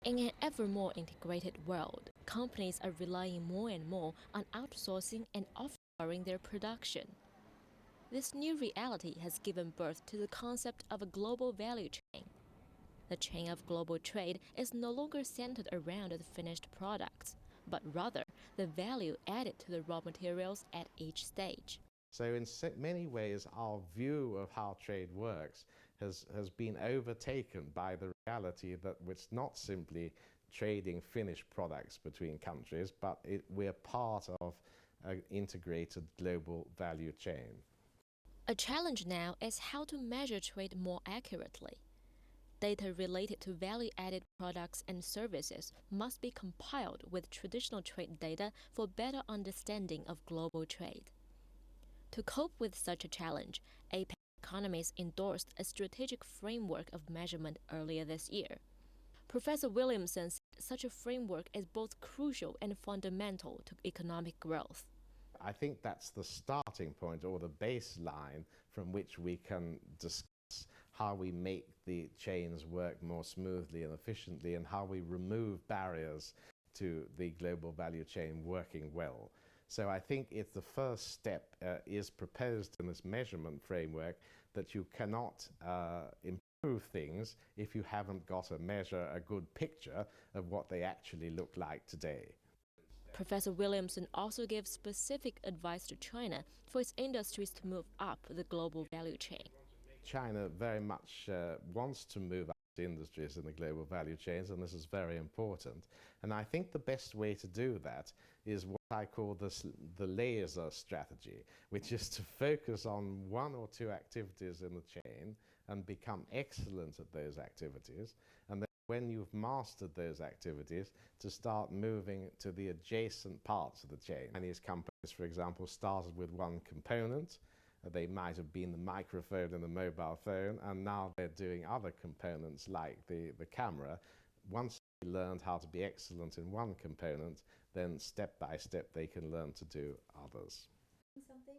In an ever more integrated world, companies are relying more and more on outsourcing and offshoring their production. This new reality has given birth to the concept of a global value chain. The chain of global trade is no longer centered around the finished products, but rather the value added to the raw materials at each stage. So in many ways, our view of how trade works has been overtaken by the reality that it's not simply trading finished products between countries, but we're part of an integrated global value chain. A challenge now is how to measure trade more accurately. Data related to value-added products and services must be compiled with traditional trade data for better understanding of global trade. To cope with such a challenge, APEC economies endorsed a strategic framework of measurement earlier this year. Professor Williamson said such a framework is both crucial and fundamental to economic growth. I think that's the starting point or the baseline from which we can discuss how we make the chains work more smoothly and efficiently and how we remove barriers to the global value chain working well. So I think if the first step is proposed in this measurement framework, that you cannot improve things if you haven't got a good picture of what they actually look like today. Professor Williamson also gave specific advice to China for its industries to move up the global value chain. China very much wants to move up the industries in the global value chains, and this is very important. And I think the best way to do that is what I call the laser strategy, which is to focus on one or two activities in the chain and become excellent at those activities. And then when you've mastered those activities, to start moving to the adjacent parts of the chain. Chinese companies, for example, started with one component. They might have been the microphone and the mobile phone, and now they're doing other components like the camera. Once they learned how to be excellent in one component, then step by step they can learn to do others. Something?